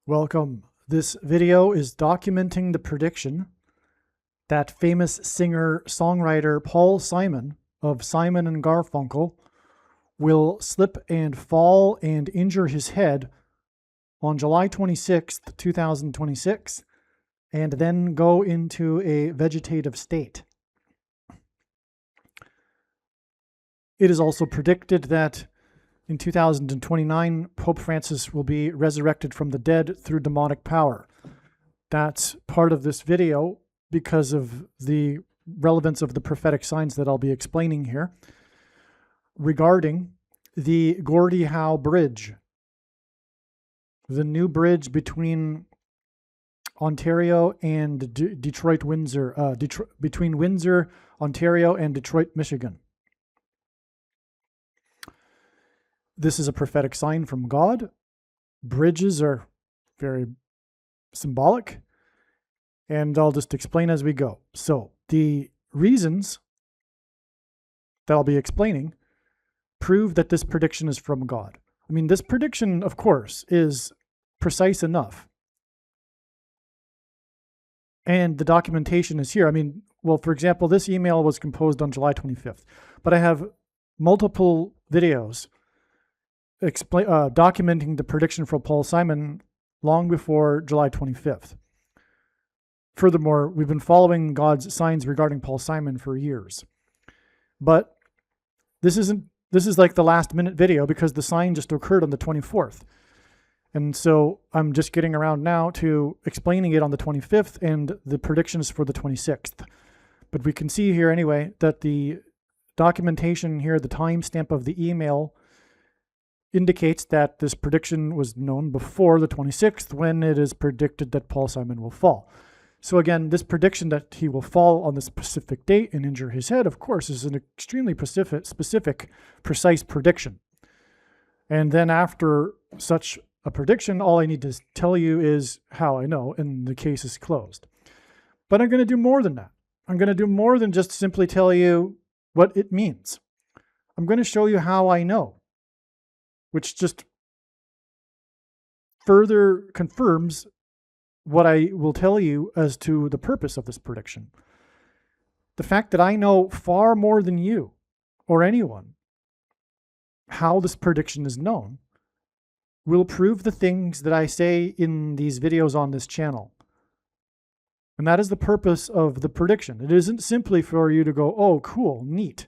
Welcome. This video is documenting the prediction that famous singer-songwriter Paul Simon of Simon and Garfunkel will slip and fall and injure his head on July 26th, 2026, and then go into a vegetative state. It is also predicted that in 2029, Pope Francis will be resurrected from the dead through demonic power. That's part of this video because of the relevance of the prophetic signs that I'll be explaining here regarding the Gordie Howe Bridge, the new bridge between Ontario and Detroit, Windsor, between Windsor, Ontario and Detroit, Michigan. This is a prophetic sign from God. Bridges are very symbolic, and I'll just explain as we go. So the reasons that I'll be explaining prove that this prediction is from God. I mean, this prediction, of course, is precise enough. And the documentation is here. I mean, well, for example, this email was composed on July 25th, but I have multiple videos documenting the prediction for Paul Simon long before July 25th. Furthermore, we've been following God's signs regarding Paul Simon for years. But this is like the last minute video because the sign just occurred on the 24th. And so I'm just getting around now to explaining it on the 25th and the predictions for the 26th. But we can see here anyway that the documentation here, the timestamp of the email, indicates that this prediction was known before the 26th when it is predicted that Paul Simon will fall. So again, this prediction that he will fall on this specific date and injure his head, of course, is an extremely specific, precise prediction. And then after such a prediction, all I need to tell you is how I know, and the case is closed. But I'm going to do more than that. I'm going to do more than just simply tell you what it means. I'm going to show you how I know, which just further confirms what I will tell you as to the purpose of this prediction. The fact that I know far more than you or anyone how this prediction is known will prove the things that I say in these videos on this channel. And that is the purpose of the prediction. It isn't simply for you to go, oh, cool, neat.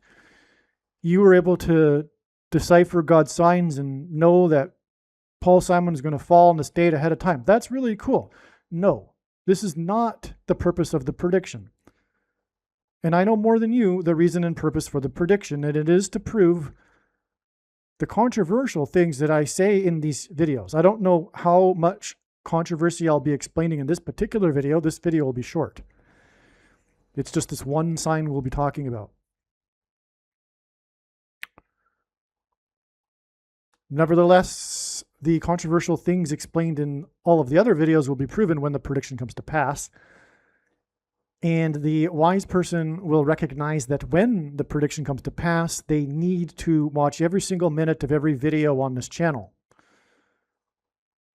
You were able to decipher God's signs and know that Paul Simon is going to fall in this date ahead of time. That's really cool. No, this is not the purpose of the prediction. And I know more than you the reason and purpose for the prediction, and it is to prove the controversial things that I say in these videos. I don't know how much controversy I'll be explaining in this particular video. This video will be short. It's just this one sign we'll be talking about. Nevertheless, the controversial things explained in all of the other videos will be proven when the prediction comes to pass. And the wise person will recognize that when the prediction comes to pass, they need to watch every single minute of every video on this channel.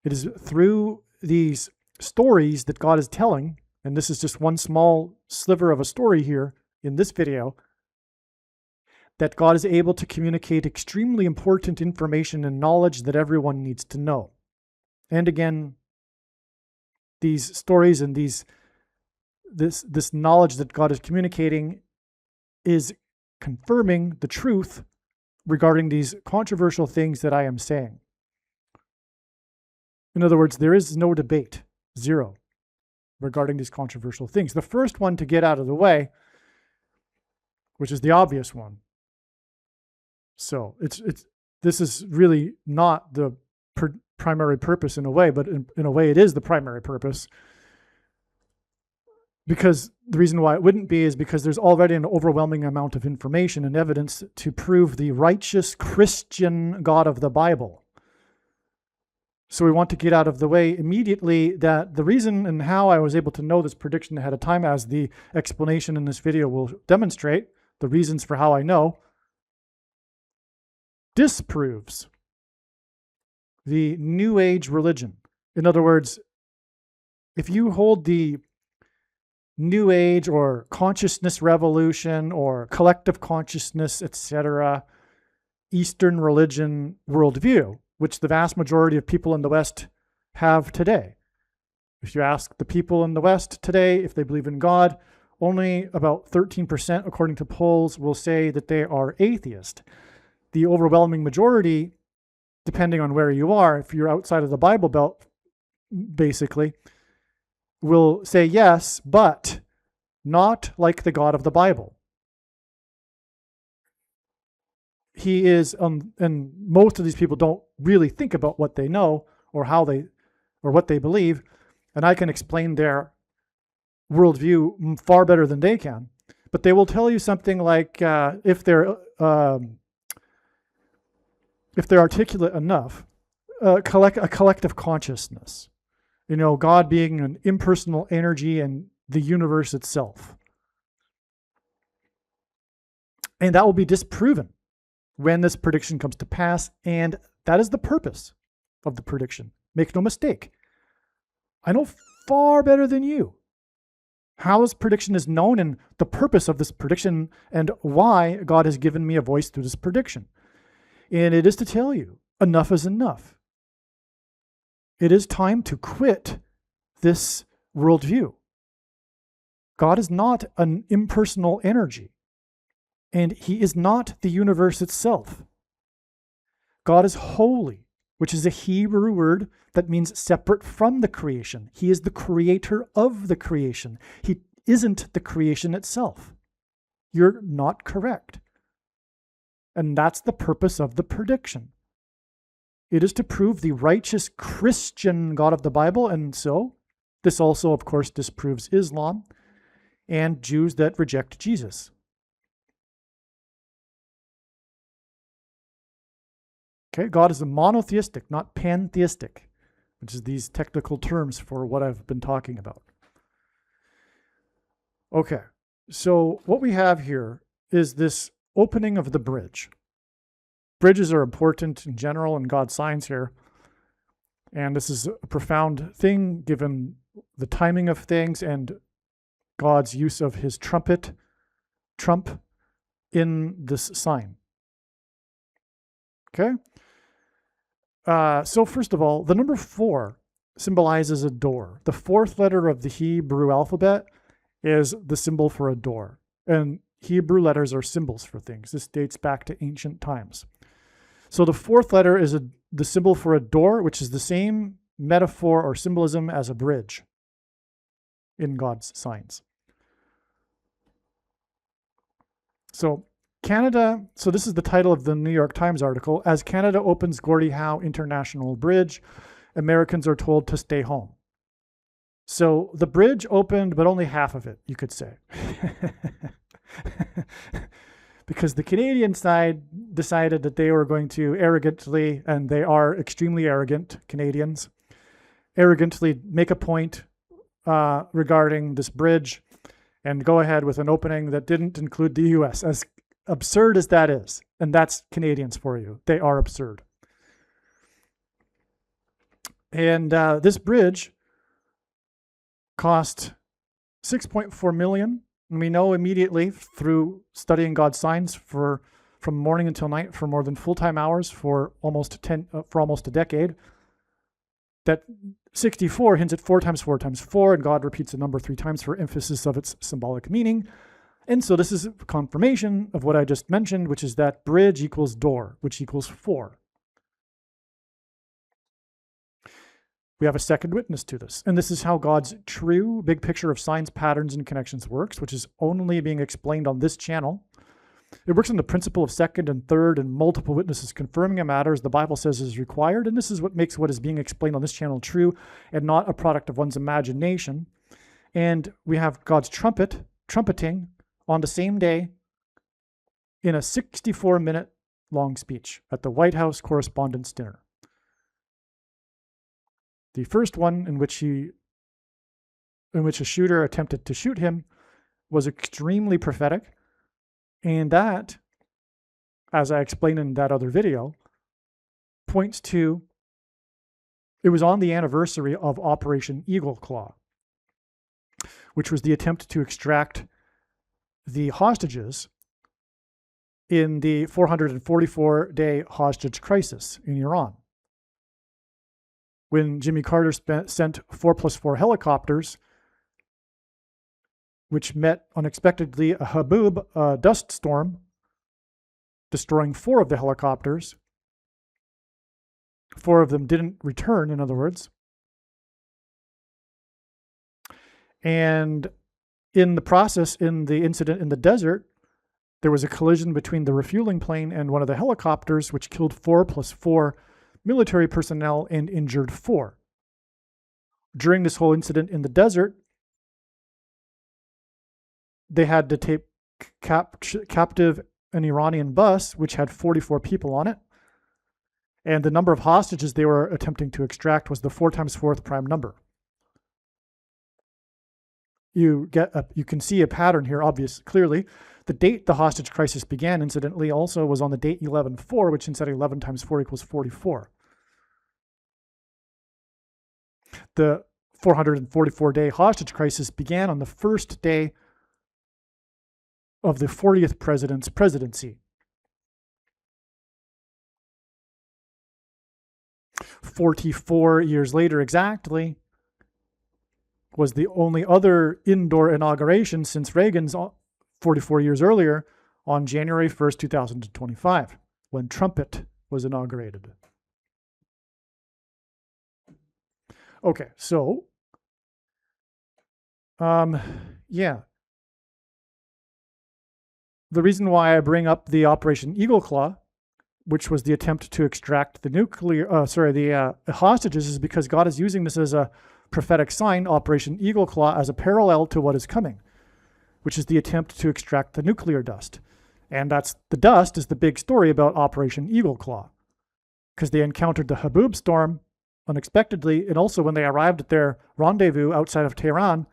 It is through these stories that God is telling, and this is just one small sliver of a story here in this video, that God is able to communicate extremely important information and knowledge that everyone needs to know. And again, these stories and this knowledge that God is communicating is confirming the truth regarding these controversial things that I am saying. In other words, there is no debate, zero, regarding these controversial things. The first one to get out of the way, which is the obvious one. So this is really not the primary purpose in a way, but in a way it is the primary purpose. Because the reason why it wouldn't be is because there's already an overwhelming amount of information and evidence to prove the righteous Christian God of the Bible. So we want to get out of the way immediately that the reason and how I was able to know this prediction ahead of time, as the explanation in this video will demonstrate, the reasons for how I know, disproves the New Age religion In other words, if you hold the New Age or consciousness revolution or collective consciousness, etc., Eastern religion worldview, which the vast majority of people in the West have today. If you ask the people in the West today if they believe in God, only about 13%, according to polls, will say that they are atheist. The overwhelming majority, depending on where you are, if you're outside of the Bible Belt, basically, will say yes, but not like the God of the Bible. He is, and most of these people don't really think about what they know or how they, or what they believe, and I can explain their worldview far better than they can. But they will tell you something like, if they're articulate enough, a collective consciousness. God being an impersonal energy and the universe itself. And that will be disproven when this prediction comes to pass, and that is the purpose of the prediction. Make no mistake. I know far better than you how this prediction is known and the purpose of this prediction and why God has given me a voice through this prediction. And it is to tell you, enough is enough. It is time to quit this worldview. God is not an impersonal energy, and he is not the universe itself. God is holy, which is a Hebrew word that means separate from the creation. He is the creator of the creation. He isn't the creation itself. You're not correct. And that's the purpose of the prediction. It is to prove the righteous Christian God of the Bible, and so this also, of course, disproves Islam and Jews that reject Jesus. Okay, God is a monotheistic, not pantheistic, which is these technical terms for what I've been talking about. Okay, so what we have here is this opening of the bridge. Bridges are important in general in God's signs here, and this is a profound thing given the timing of things and God's use of his trump in this sign. Okay? So first of all, the number 4 symbolizes a door. The 4th letter of the Hebrew alphabet is the symbol for a door. And Hebrew letters are symbols for things. This dates back to ancient times. So the 4th letter is the symbol for a door, which is the same metaphor or symbolism as a bridge in God's signs. So Canada, so this is the title of the New York Times article. As Canada opens Gordie Howe International Bridge, Americans are told to stay home. So the bridge opened, but only half of it, you could say. Because the Canadian side decided that they were going to arrogantly, and they are extremely arrogant, Canadians, arrogantly make a point regarding this bridge and go ahead with an opening that didn't include the U.S., as absurd as that is. And that's Canadians for you. They are absurd. And this bridge cost $6.4 million. And we know immediately through studying God's signs from morning until night for more than full-time hours for almost a decade, that 64 hints at 4 times 4 times 4, and God repeats the number 3 times for emphasis of its symbolic meaning. And so this is confirmation of what I just mentioned, which is that bridge equals door, which equals 4. We have a second witness to this. And this is how God's true big picture of signs, patterns, and connections works, which is only being explained on this channel. It works on the principle of second and third and multiple witnesses confirming a matter as the Bible says is required. And this is what makes what is being explained on this channel true and not a product of one's imagination. And we have God's trumpeting on the same day in a 64-minute long speech at the White House Correspondents' Dinner. The first one in which a shooter attempted to shoot him was extremely prophetic, and that, as I explained in that other video, points to It was on the anniversary of Operation Eagle Claw, which was the attempt to extract the hostages in the 444-day hostage crisis in Iran. When Jimmy Carter sent 4+4 helicopters, which met unexpectedly a Haboob dust storm, destroying 4 of the helicopters. 4 of them didn't return, in other words. And in the process, in the incident in the desert, there was a collision between the refueling plane and one of the helicopters, which killed 4+4 military personnel and injured 4. During this whole incident in the desert, they had to take captive an Iranian bus, which had 44 people on it. And the number of hostages they were attempting to extract was the 4 times 4th prime number. You can see a pattern here, obviously, clearly. The date the hostage crisis began, incidentally, also was on the date 11/4, which instead 11 times 4 equals 44. The 444-day hostage crisis began on the first day of the 40th president's presidency. 44 years later exactly was the only other indoor inauguration since Reagan's 44 years earlier on January 1st, 2025, when Trumpet was inaugurated. Okay, so, yeah. The reason why I bring up the Operation Eagle Claw, which was the attempt to extract the hostages, is because God is using this as a prophetic sign, Operation Eagle Claw, as a parallel to what is coming, which is the attempt to extract the nuclear dust. And the dust is the big story about Operation Eagle Claw, because they encountered the Haboob storm unexpectedly, and also when they arrived at their rendezvous outside of Tehran,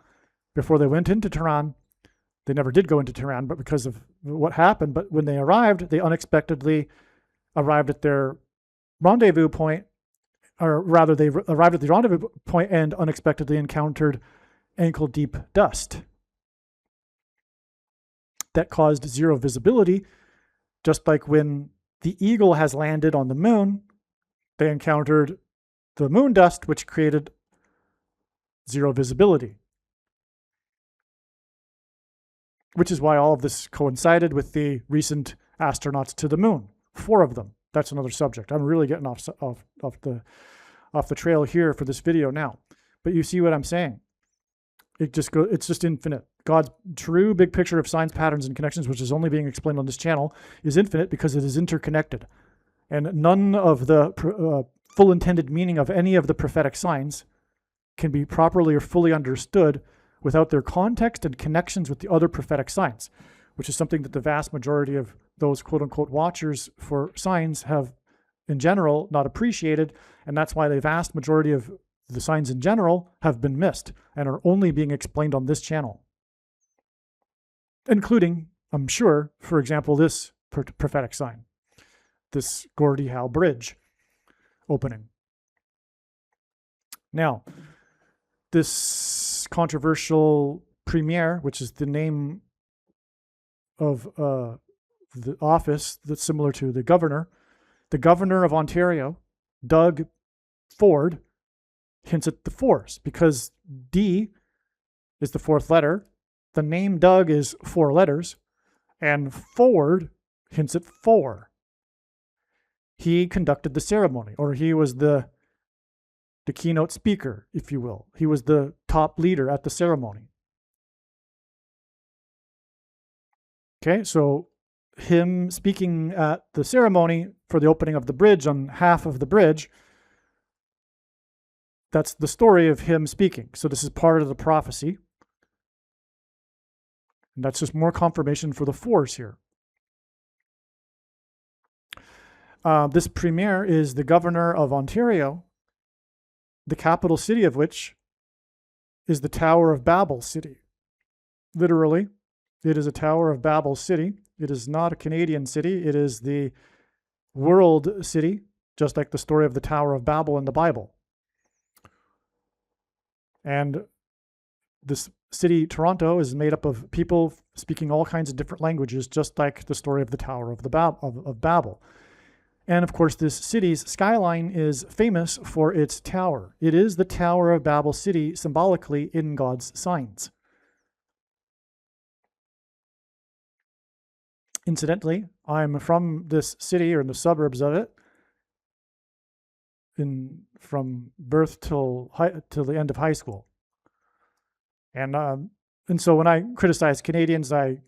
before they went into Tehran. They never did go into Tehran, but because of what happened. But when they arrived, they unexpectedly arrived at their rendezvous point, or rather, they arrived at the rendezvous point and unexpectedly encountered ankle-deep dust that caused zero visibility, just like when the Eagle has landed on the moon, they encountered the moon dust, which created zero visibility. Which is why all of this coincided with the recent astronauts to the moon, 4 of them. That's another subject. I'm really getting off the trail here for this video now. But you see what I'm saying? It's just infinite. God's true big picture of signs, patterns, and connections, which is only being explained on this channel, is infinite because it is interconnected. And none of the full intended meaning of any of the prophetic signs can be properly or fully understood without their context and connections with the other prophetic signs, which is something that the vast majority of those quote-unquote watchers for signs have, in general, not appreciated, and that's why the vast majority of the signs in general have been missed and are only being explained on this channel, including, I'm sure, for example, this prophetic sign, this Gordie Howe Bridge opening. Now, this controversial premier, which is the name of the office that's similar to the governor of Ontario, Doug Ford, hints at the 4s because D is the 4th letter. The name Doug is 4 letters, and Ford hints at 4. He conducted the ceremony, or he was the keynote speaker, if you will. He was the top leader at the ceremony. Okay, so him speaking at the ceremony for the opening of the bridge on half of the bridge, that's the story of him speaking. So this is part of the prophecy. And that's just more confirmation for the 4s here. This premier is the governor of Ontario, the capital city of which is the Tower of Babel city. Literally, it is a Tower of Babel city. It is not a Canadian city. It is the world city, just like the story of the Tower of Babel in the Bible. And this city, Toronto, is made up of people speaking all kinds of different languages, just like the story of the Tower of Babel. And of course, this city's skyline is famous for its tower. It is the Tower of Babel city, symbolically in God's signs. Incidentally, I'm from this city, or in the suburbs of it, from birth till the end of high school. And so when I criticize Canadians, I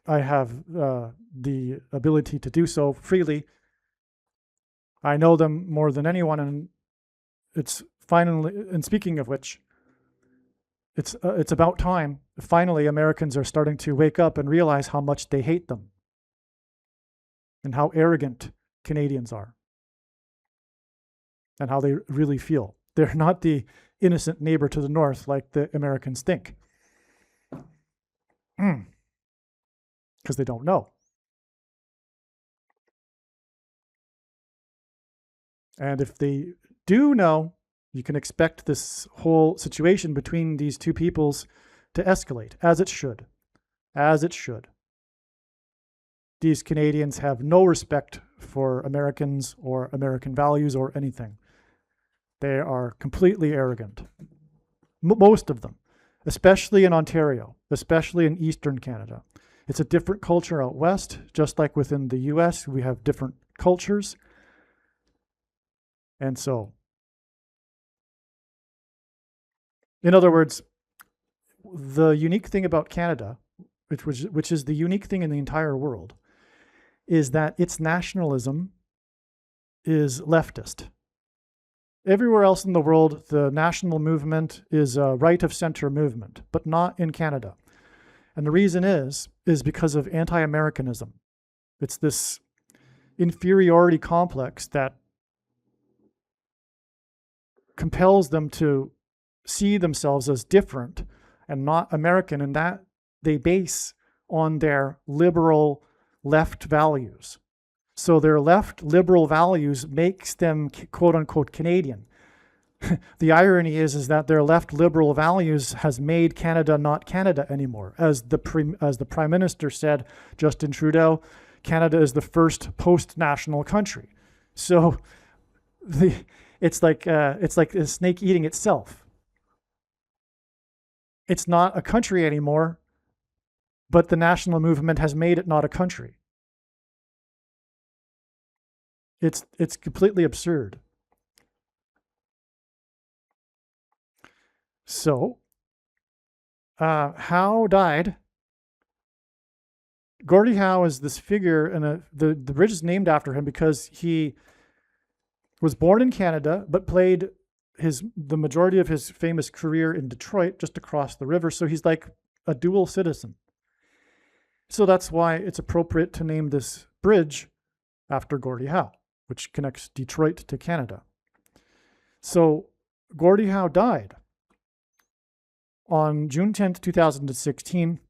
have the ability to do so freely. I know them more than anyone, and it's finally. And speaking of which, it's about time. Finally, Americans are starting to wake up and realize how much they hate them, and how arrogant Canadians are, and how they really feel. They're not the innocent neighbor to the north like the Americans think, because they don't know. And if they do know, you can expect this whole situation between these two peoples to escalate, as it should. As it should. These Canadians have no respect for Americans or American values or anything. They are completely arrogant. Most of them, especially in Ontario, especially in Eastern Canada. It's a different culture out west, just like within the US, we have different cultures. And so, in other words, the unique thing about Canada, which is the unique thing in the entire world, is that its nationalism is leftist. Everywhere else in the world, the national movement is a right-of-center movement, but not in Canada. And the reason is because of anti-Americanism. It's this inferiority complex that compels them to see themselves as different and not American, and that they base on their liberal left values. So their left liberal values makes them quote unquote Canadian. The irony is that their left liberal values has made Canada not Canada anymore. As the Prime Minister said, Justin Trudeau, Canada is the first post-national country. So it's like a snake eating itself. It's not a country anymore, but the national movement has made it not a country. It's completely absurd. So, Howe died. Gordie Howe is this figure, and the bridge is named after him because he was born in Canada, but played the majority of his famous career in Detroit, just across the river. So he's like a dual citizen. So that's why it's appropriate to name this bridge after Gordie Howe, which connects Detroit to Canada. So Gordie Howe died on June 10th, 2016,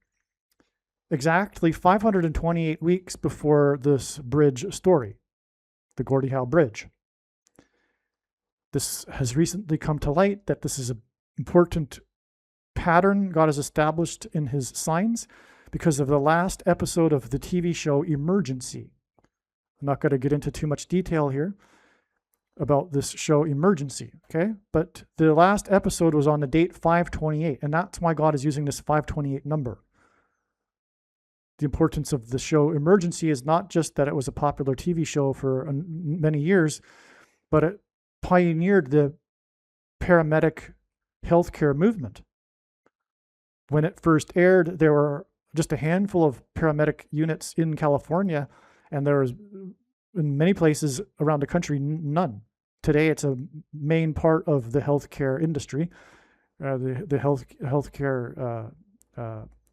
exactly 528 weeks before this bridge story, the Gordie Howe Bridge. This has recently come to light that this is an important pattern God has established in his signs because of the last episode of the TV show Emergency. I'm not going to get into too much detail here about this show Emergency, okay? But the last episode was on the date 528, and that's why God is using this 528 number. The importance of the show Emergency is not just that it was a popular TV show for many years, but it pioneered the paramedic healthcare movement. When it first aired, there were just a handful of paramedic units in California, and there was, in many places around the country, none. Today, it's a main part of the healthcare industry. The healthcare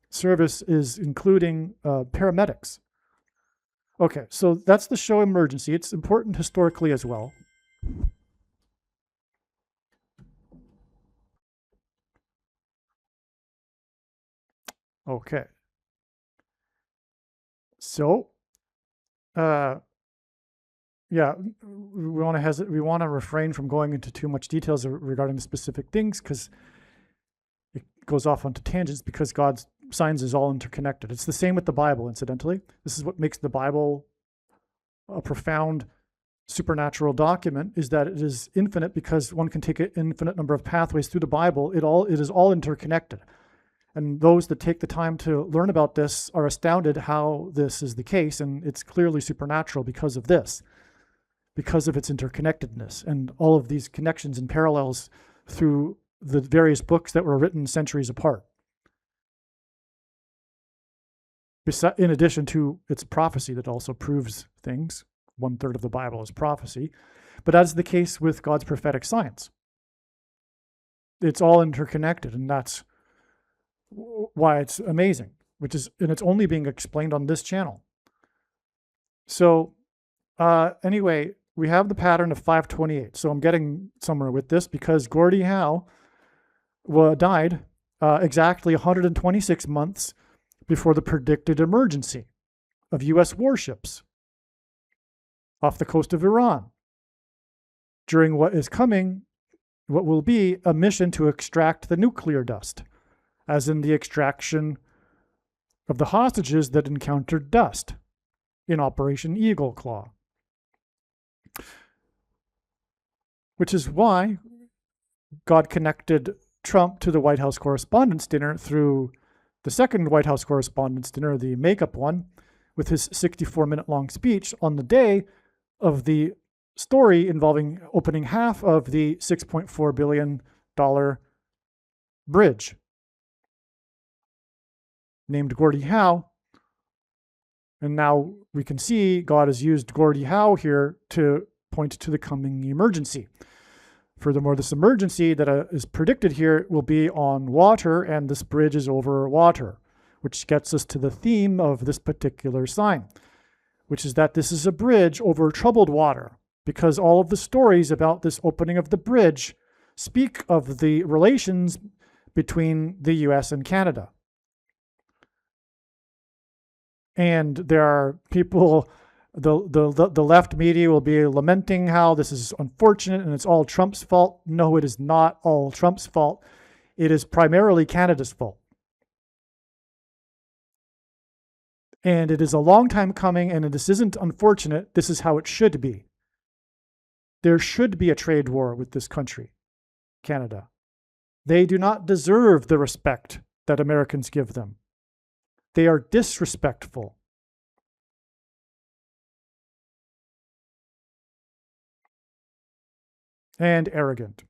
service is including paramedics. Okay, so that's the show Emergency. It's important historically as well. Okay. So, yeah, we want to refrain from going into too much details regarding the specific things because goes off onto tangents because God's science is all interconnected. It's the same with the Bible, incidentally. This is what makes the Bible a profound supernatural document, is that it is infinite because one can take an infinite number of pathways through the Bible. It is all interconnected. And those that take the time to learn about this are astounded how this is the case, and it's clearly supernatural because of this, because of its interconnectedness and all of these connections and parallels through the various books that were written centuries apart. In addition to its prophecy that also proves things, 1/3 of the Bible is prophecy, but as the case with God's prophetic science, it's all interconnected, and that's why it's amazing, and it's only being explained on this channel. So anyway, we have the pattern of 528. So I'm getting somewhere with this because Gordie Howe died exactly 126 months before the predicted emergency of U.S. warships off the coast of Iran during what will be a mission to extract the nuclear dust, as in the extraction of the hostages that encountered dust in Operation Eagle Claw. Which is why God connected Trump to the White House Correspondents' Dinner through the second White House Correspondents' Dinner, the makeup one, with his 64-minute-long speech on the day of the story involving opening half of the $6.4 billion bridge, named Gordie Howe. And now we can see God has used Gordie Howe here to point to the coming emergency. Furthermore, this emergency that is predicted here will be on water, and this bridge is over water, which gets us to the theme of this particular sign, which is that this is a bridge over troubled water, because all of the stories about this opening of the bridge speak of the relations between the US and Canada. And there are people, the left media will be lamenting how this is unfortunate and it's all Trump's fault. No, it is not all Trump's fault. It is primarily Canada's fault. And it is a long time coming, and this isn't unfortunate. This is how it should be. There should be a trade war with this country, Canada. They do not deserve the respect that Americans give them. They are disrespectful. And arrogant,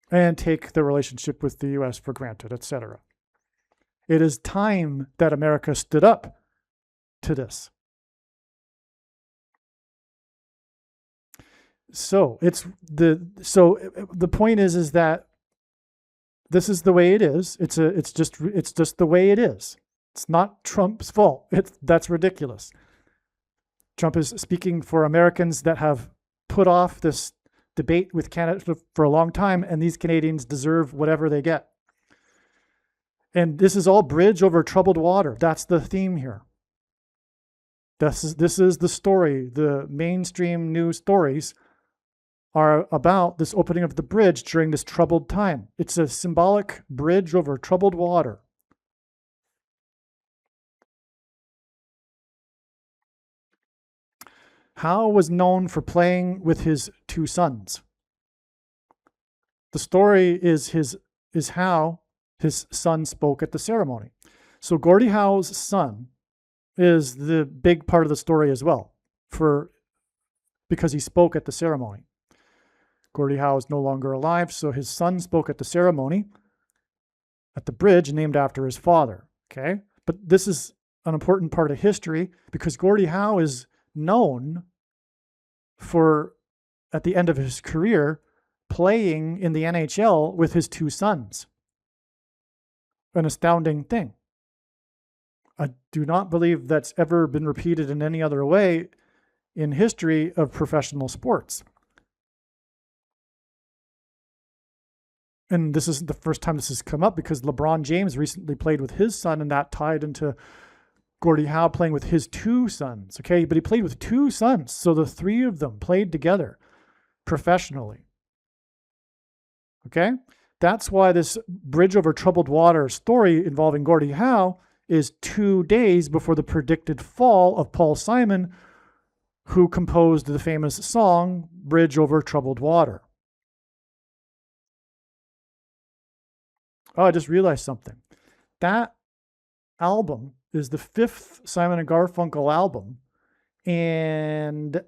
and take the relationship with the US for granted, etc. It is time that America stood up to this. So the point is that this is the way it is. It's just the way it is. It's not Trump's fault. That's ridiculous. Trump is speaking for Americans that have put off this debate with Canada for a long time, and these Canadians deserve whatever they get. And this is all bridge over troubled water. That's the theme here. This is the story. The mainstream news stories are about this opening of the bridge during this troubled time. It's a symbolic bridge over troubled water. Howe was known for playing with his two sons. The story is how his son spoke at the ceremony. So Gordie Howe's son is the big part of the story as well, because he spoke at the ceremony. Gordie Howe is no longer alive, so his son spoke at the ceremony at the bridge named after his father. Okay, but this is an important part of history because Gordie Howe is known for, at the end of his career, playing in the NHL with his two sons. An astounding thing. I do not believe that's ever been repeated in any other way in history of professional sports. And this isn't the first time this has come up because LeBron James recently played with his son, and that tied into Gordie Howe playing with his two sons. Okay, but he played with two sons, so the three of them played together professionally. Okay, That's why this bridge over troubled water story involving Gordie Howe is 2 days before the predicted fall of Paul Simon, who composed the famous song, Bridge Over Troubled Water. Oh, I just realized something. That album is the 5th Simon & Garfunkel album, and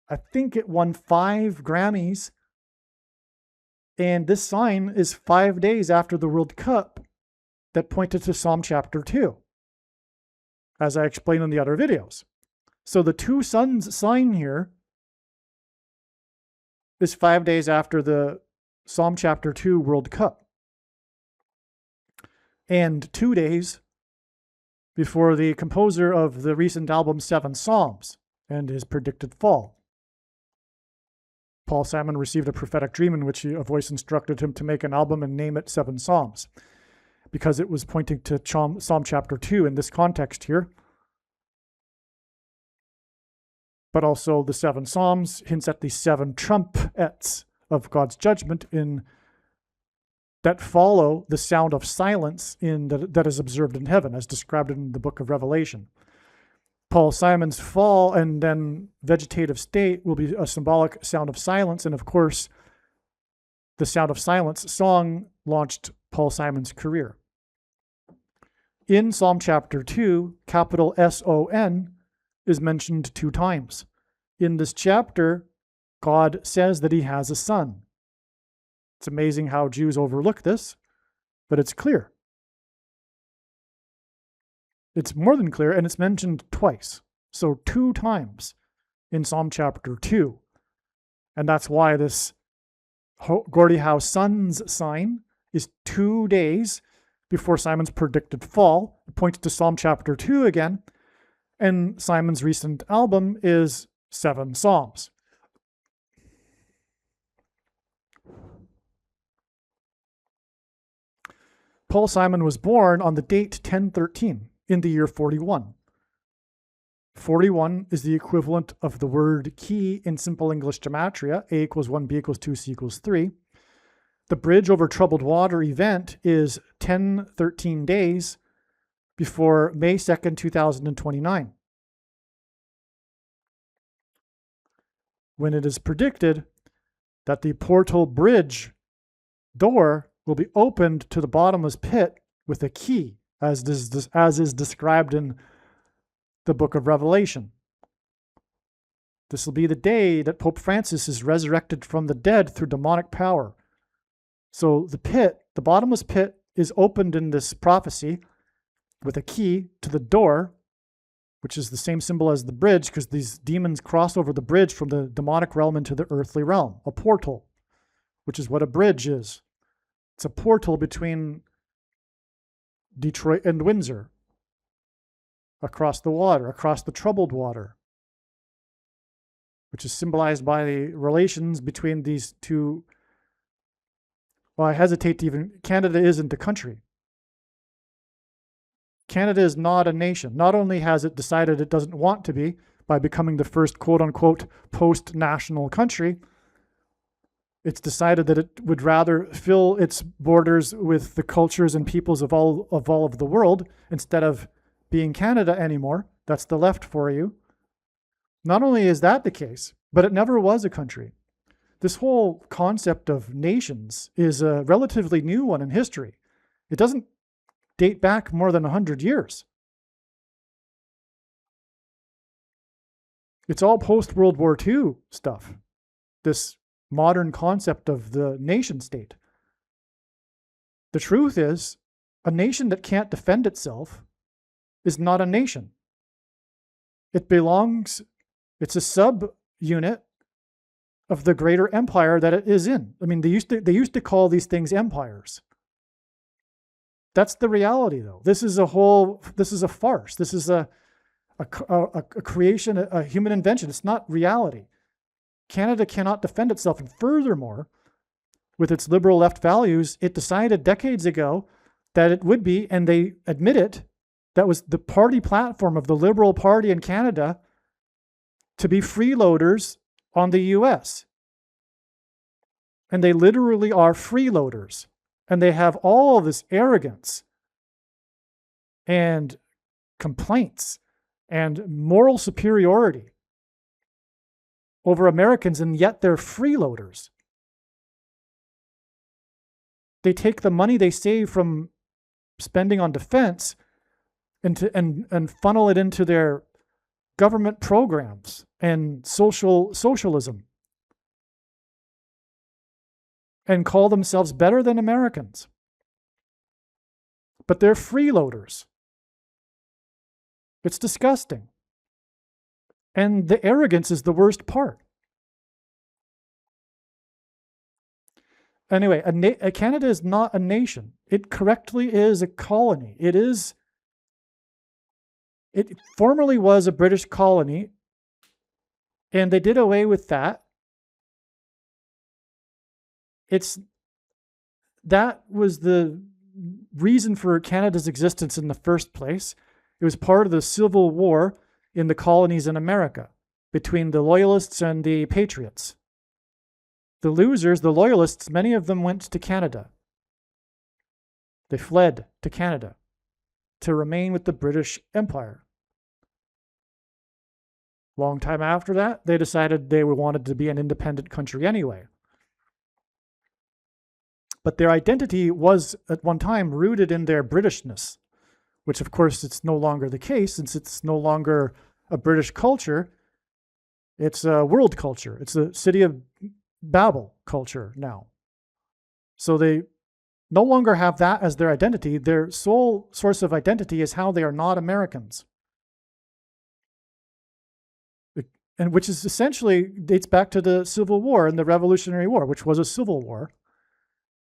I think it won 5 Grammys, and this sign is 5 days after the World Cup that pointed to Psalm chapter 2, as I explained in the other videos. So the two suns sign here is 5 days after the Psalm chapter 2 World Cup, and 2 days before the composer of the recent album 7 Psalms and his predicted fall. Paul Simon received a prophetic dream in which a voice instructed him to make an album and name it 7 Psalms, because it was pointing to Psalm chapter 2 in this context here. But also the 7 Psalms hints at the 7 trumpets of God's judgment that follow the sound of silence that is observed in heaven, as described in the book of Revelation. Paul Simon's fall and then vegetative state will be a symbolic sound of silence. And of course, the Sound of Silence song launched Paul Simon's career. In Psalm chapter 2, capital S-O-N is mentioned 2 times. In this chapter, God says that he has a son. It's amazing how Jews overlook this, but it's clear. It's more than clear, and it's mentioned twice. So 2 times in Psalm chapter 2. And that's why this Gordie Howe sun's sign is 2 days before Simon's predicted fall. It points to Psalm chapter 2 again. And Simon's recent album is 7 Psalms. Paul Simon was born on the date 1013 in the year 41. 41 is the equivalent of the word key in simple English gematria, A equals 1, B equals 2, C equals 3. The bridge over troubled water event is 1013 days before May 2nd, 2029, when it is predicted that the portal bridge door will be opened to the bottomless pit with a key, as is described in the book of Revelation. This will be the day that Pope Francis is resurrected from the dead through demonic power. So the pit, the bottomless pit, is opened in this prophecy with a key to the door, which is the same symbol as the bridge, because these demons cross over the bridge from the demonic realm into the earthly realm, a portal, which is what a bridge is. It's a portal between Detroit and Windsor, across the water, across the troubled water, which is symbolized by the relations between these two. Well, I hesitate to even, Canada isn't a country. Canada is not a nation. Not only has it decided it doesn't want to be by becoming the first quote-unquote post-national country, it's decided that it would rather fill its borders with the cultures and peoples of all of the world instead of being Canada anymore. That's the left for you. Not only is that the case, but it never was a country. This whole concept of nations is a relatively new one in history. It doesn't date back more than 100 years. It's all post-World War II stuff, this modern concept of the nation state. The truth is, a nation that can't defend itself is not a nation. It's a sub-unit of the greater empire that it is in. I mean, they used to call these things empires. That's the reality, though. This is a farce. This is a creation, a human invention. It's not reality. Canada cannot defend itself. And furthermore, with its liberal left values, it decided decades ago that it would be, and they admit it, that was the party platform of the Liberal Party in Canada, to be freeloaders on the US. And they literally are freeloaders. And they have all this arrogance and complaints and moral superiority over Americans, and yet they're freeloaders. They take the money they save from spending on defense and funnel it into their government programs and socialism, and call themselves better than Americans. But they're freeloaders. It's disgusting. And the arrogance is the worst part. Anyway, Canada is not a nation. It correctly is a colony. It formerly was a British colony, and they did away with that. That was the reason for Canada's existence in the first place. It was part of the Civil War in the colonies in America between the Loyalists and the Patriots. The losers, the Loyalists, many of them went to Canada. They fled to Canada to remain with the British Empire. Long time after that, they decided they wanted to be an independent country anyway. But their identity was at one time rooted in their Britishness, which of course it's no longer the case, since it's no longer a British culture. It's a world culture. It's a city of Babel culture now. So they no longer have that as their identity. Their sole source of identity is how they are not Americans. And which is essentially dates back to the Civil War and the Revolutionary War, which was a civil war,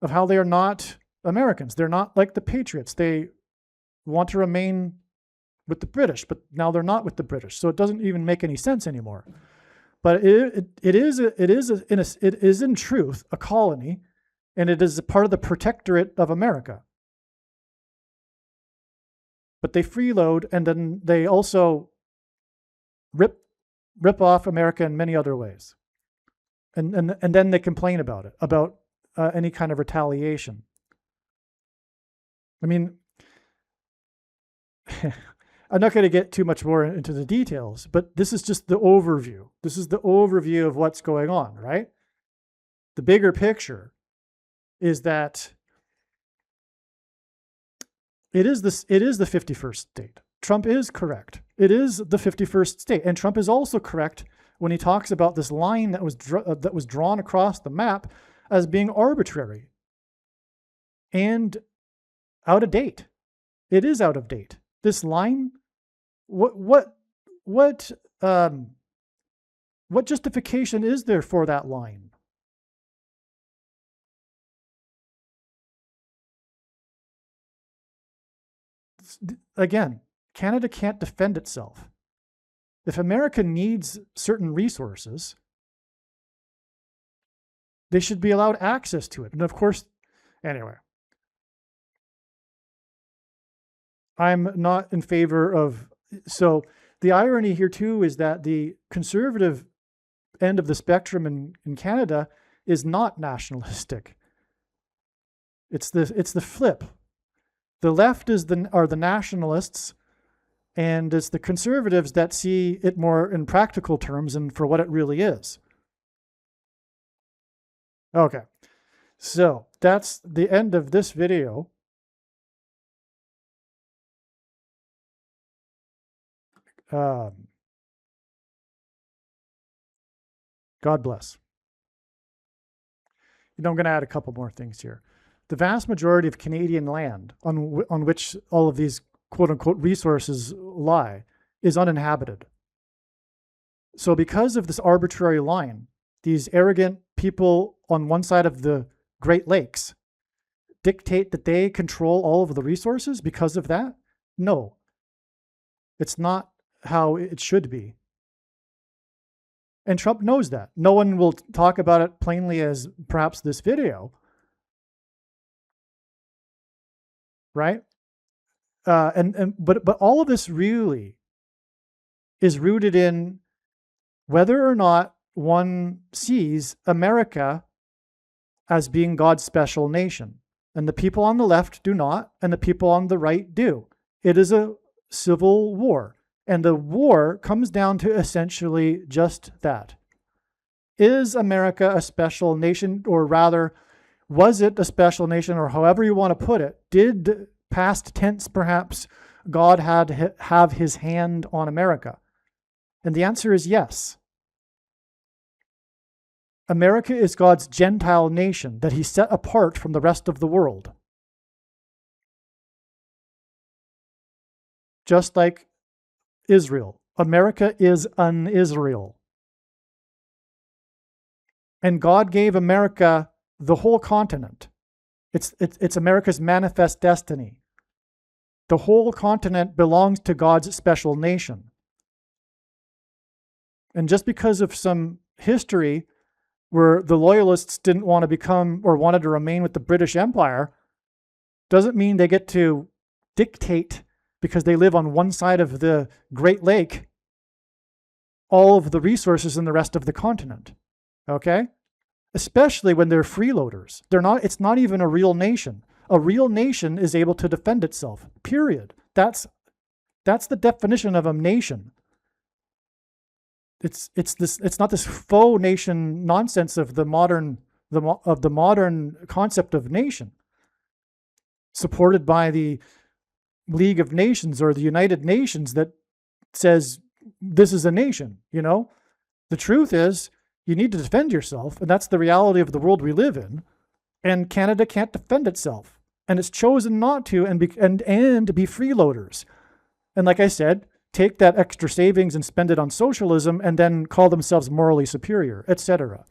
of how they are not Americans. They're not like the Patriots. They want to remain with the British, but now they're not with the British. So it doesn't even make any sense anymore. But it is in truth a colony, and it is a part of the protectorate of America. But they freeload, and then they also rip off America in many other ways. And then they complain about it, about any kind of retaliation. I mean, I'm not going to get too much more into the details, but this is just the overview. This is the overview of what's going on, right? The bigger picture is that it is the 51st state. Trump is correct. It is the 51st state. And Trump is also correct when he talks about this line that was drawn across the map as being arbitrary and out of date. It is out of date. This line, what justification is there for that line? Again, Canada can't defend itself. If America needs certain resources, they should be allowed access to it. And of course, anyway, I'm not in favor of, so the irony here too is that the conservative end of the spectrum in Canada is not nationalistic. It's the flip. The left are the nationalists, and it's the conservatives that see it more in practical terms and for what it really is. Okay, so that's the end of this video. God bless. You know, I'm going to add a couple more things here. The vast majority of Canadian land on which all of these quote-unquote resources lie is uninhabited. So because of this arbitrary line, these arrogant people on one side of the Great Lakes dictate that they control all of the resources because of that? No. It's not how it should be. And Trump knows that. No one will talk about it plainly as perhaps this video. Right? But all of this really is rooted in whether or not one sees America as being God's special nation. And the people on the left do not, and the people on the right do. It is a civil war. And the war comes down to essentially just that. Is America a special nation, or rather, was it a special nation, or however you want to put it? Did, past tense perhaps, God have his hand on America? And the answer is yes. America is God's Gentile nation that he set apart from the rest of the world. Just like Israel. America is an Israel. And God gave America the whole continent. It's America's manifest destiny. The whole continent belongs to God's special nation. And just because of some history where the loyalists didn't want to become or wanted to remain with the British Empire, doesn't mean they get to dictate, because they live on one side of the Great Lake, all of the resources in the rest of the continent. Okay? Especially when they're freeloaders. It's not even a real nation. A real nation is able to defend itself. Period. That's the definition of a nation. It's not this faux nation nonsense of the modern concept of nation, supported by the League of Nations or the United Nations, that says this is a nation. The truth is, you need to defend yourself, and that's the reality of the world we live in. And Canada can't defend itself, and it's chosen not to, and be freeloaders. And like I said, take that extra savings and spend it on socialism, and then call themselves morally superior, etc.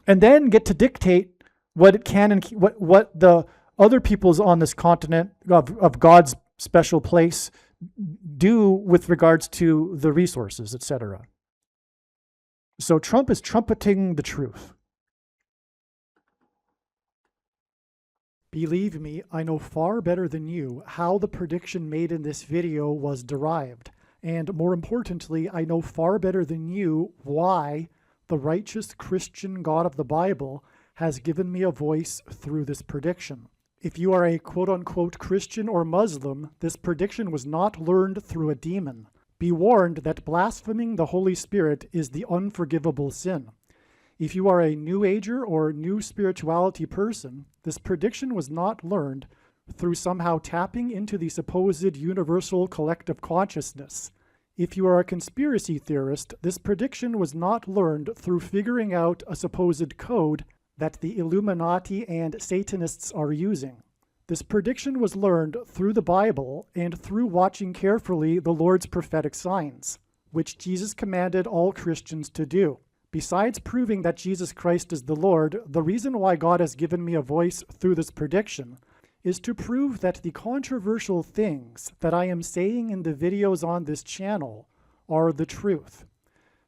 And then get to dictate what it can and what the other peoples on this continent of God's special place do with regards to the resources, etc. So Trump is trumpeting the truth. Believe me, I know far better than you how the prediction made in this video was derived. And more importantly, I know far better than you why the righteous Christian God of the Bible has given me a voice through this prediction. If you are a quote-unquote Christian or Muslim, this prediction was not learned through a demon. Be warned that blaspheming the Holy Spirit is the unforgivable sin. If you are a New Ager or New Spirituality person, this prediction was not learned through somehow tapping into the supposed universal collective consciousness. If you are a conspiracy theorist, this prediction was not learned through figuring out a supposed code that the Illuminati and Satanists are using. This prediction was learned through the Bible and through watching carefully the Lord's prophetic signs, which Jesus commanded all Christians to do. Besides proving that Jesus Christ is the Lord, the reason why God has given me a voice through this prediction is to prove that the controversial things that I am saying in the videos on this channel are the truth.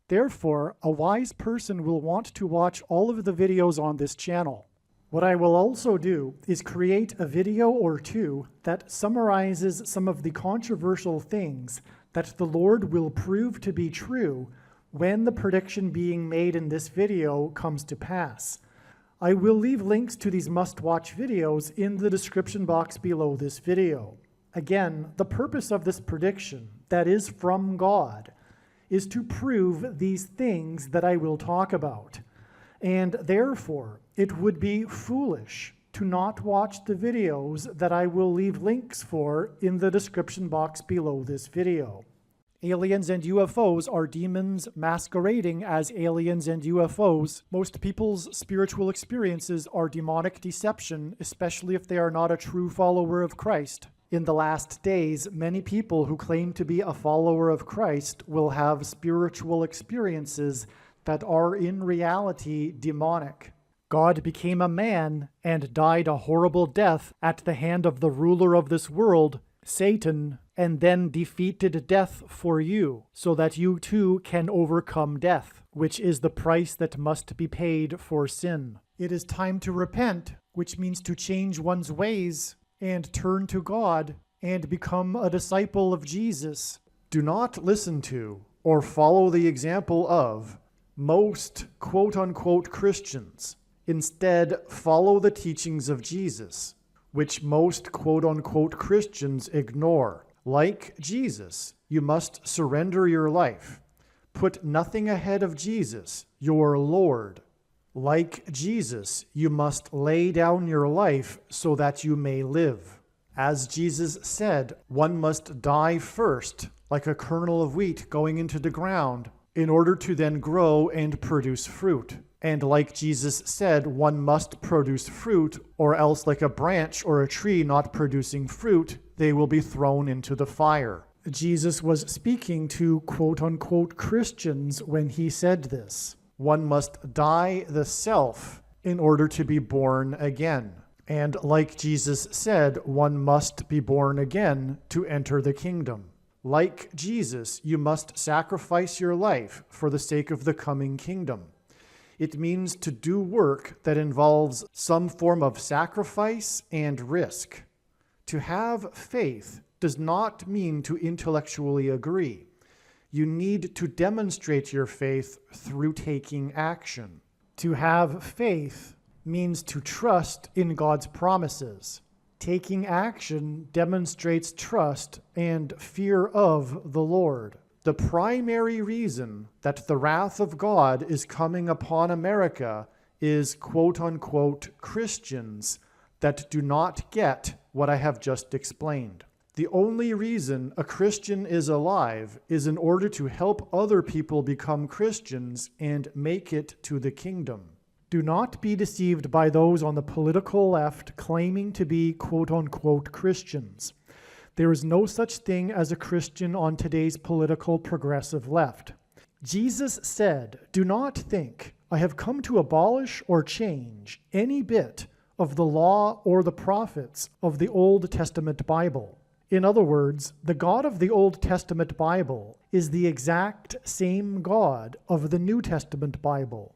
Therefore, a wise person will want to watch all of the videos on this channel. What I will also do is create a video or two that summarizes some of the controversial things that the Lord will prove to be true when the prediction being made in this video comes to pass. I will leave links to these must-watch videos in the description box below this video. Again, the purpose of this prediction, that is from God, is to prove these things that I will talk about. And therefore, it would be foolish to not watch the videos that I will leave links for in the description box below this video. Aliens and UFOs are demons masquerading as aliens and UFOs. Most people's spiritual experiences are demonic deception, especially if they are not a true follower of Christ. In the last days, many people who claim to be a follower of Christ will have spiritual experiences that are in reality demonic. God became a man and died a horrible death at the hand of the ruler of this world, Satan, and then defeated death for you, so that you too can overcome death, which is the price that must be paid for sin. It is time to repent, which means to change one's ways and turn to God and become a disciple of Jesus. Do not listen to or follow the example of most quote-unquote Christians. Instead, follow the teachings of Jesus, which most quote-unquote Christians ignore. Like Jesus, you must surrender your life. Put nothing ahead of Jesus, your Lord. Like Jesus, you must lay down your life so that you may live. As Jesus said, one must die first, like a kernel of wheat going into the ground, in order to then grow and produce fruit. And like Jesus said, one must produce fruit, or else like a branch or a tree not producing fruit, they will be thrown into the fire. Jesus was speaking to quote-unquote Christians when he said this. One must die the self in order to be born again. And like Jesus said, one must be born again to enter the kingdom. Like Jesus, you must sacrifice your life for the sake of the coming kingdom. It means to do work that involves some form of sacrifice and risk. To have faith does not mean to intellectually agree. You need to demonstrate your faith through taking action. To have faith means to trust in God's promises. Taking action demonstrates trust and fear of the Lord. The primary reason that the wrath of God is coming upon America is quote-unquote Christians that do not get what I have just explained. The only reason a Christian is alive is in order to help other people become Christians and make it to the kingdom. Do not be deceived by those on the political left claiming to be quote-unquote Christians. There is no such thing as a Christian on today's political progressive left. Jesus said, "Do not think I have come to abolish or change any bit of the law or the prophets of the Old Testament Bible." In other words, the God of the Old Testament Bible is the exact same God of the New Testament Bible.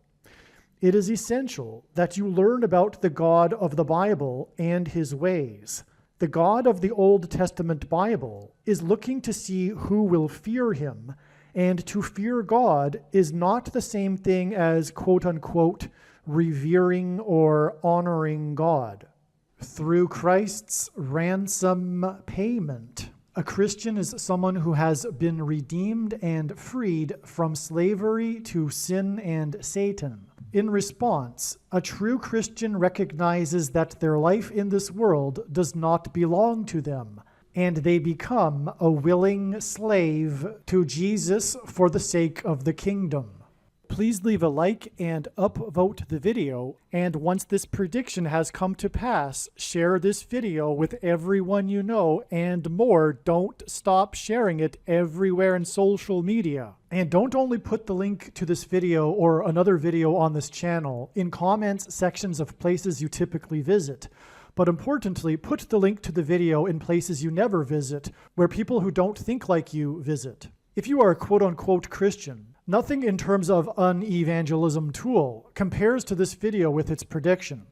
It is essential that you learn about the God of the Bible and his ways. The God of the Old Testament Bible is looking to see who will fear him, and to fear God is not the same thing as quote-unquote revering or honoring God. Through Christ's ransom payment, a Christian is someone who has been redeemed and freed from slavery to sin and Satan. In response, a true Christian recognizes that their life in this world does not belong to them, and they become a willing slave to Jesus for the sake of the kingdom. Please leave a like and upvote the video, and once this prediction has come to pass, share this video with everyone you know, and more, don't stop sharing it everywhere in social media. And don't only put the link to this video or another video on this channel in comments sections of places you typically visit, but importantly, put the link to the video in places you never visit, where people who don't think like you visit. If you are a quote-unquote Christian, nothing in terms of an evangelism tool compares to this video with its prediction.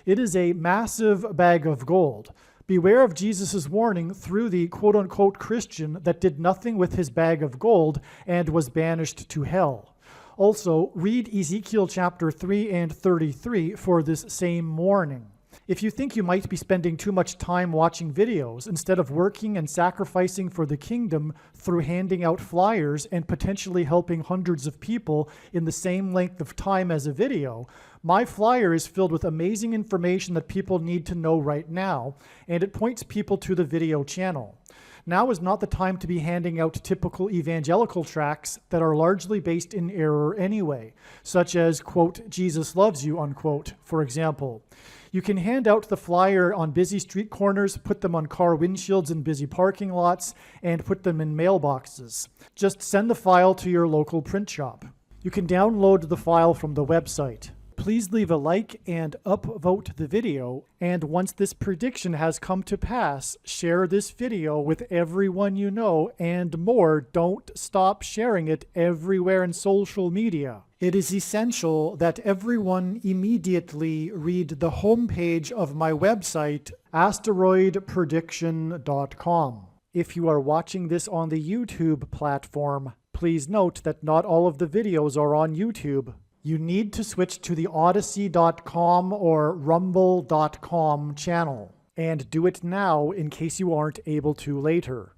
It is a massive bag of gold. Beware of Jesus' warning through the quote-unquote Christian that did nothing with his bag of gold and was banished to hell. Also, read Ezekiel chapter 3 and 33 for this same warning. If you think you might be spending too much time watching videos instead of working and sacrificing for the kingdom through handing out flyers and potentially helping hundreds of people in the same length of time as a video, my flyer is filled with amazing information that people need to know right now, and it points people to the video channel. Now is not the time to be handing out typical evangelical tracts that are largely based in error anyway, such as, quote, Jesus loves you, unquote, for example. You can hand out the flyer on busy street corners, put them on car windshields in busy parking lots, and put them in mailboxes. Just send the file to your local print shop. You can download the file from the website. Please leave a like and upvote the video, and once this prediction has come to pass, share this video with everyone you know, and more, don't stop sharing it everywhere in social media. It is essential that everyone immediately read the homepage of my website, asteroidprediction.com. If you are watching this on the YouTube platform, please note that not all of the videos are on YouTube. you need to switch to the Odyssey.com or Rumble.com channel, and do it now in case you aren't able to later.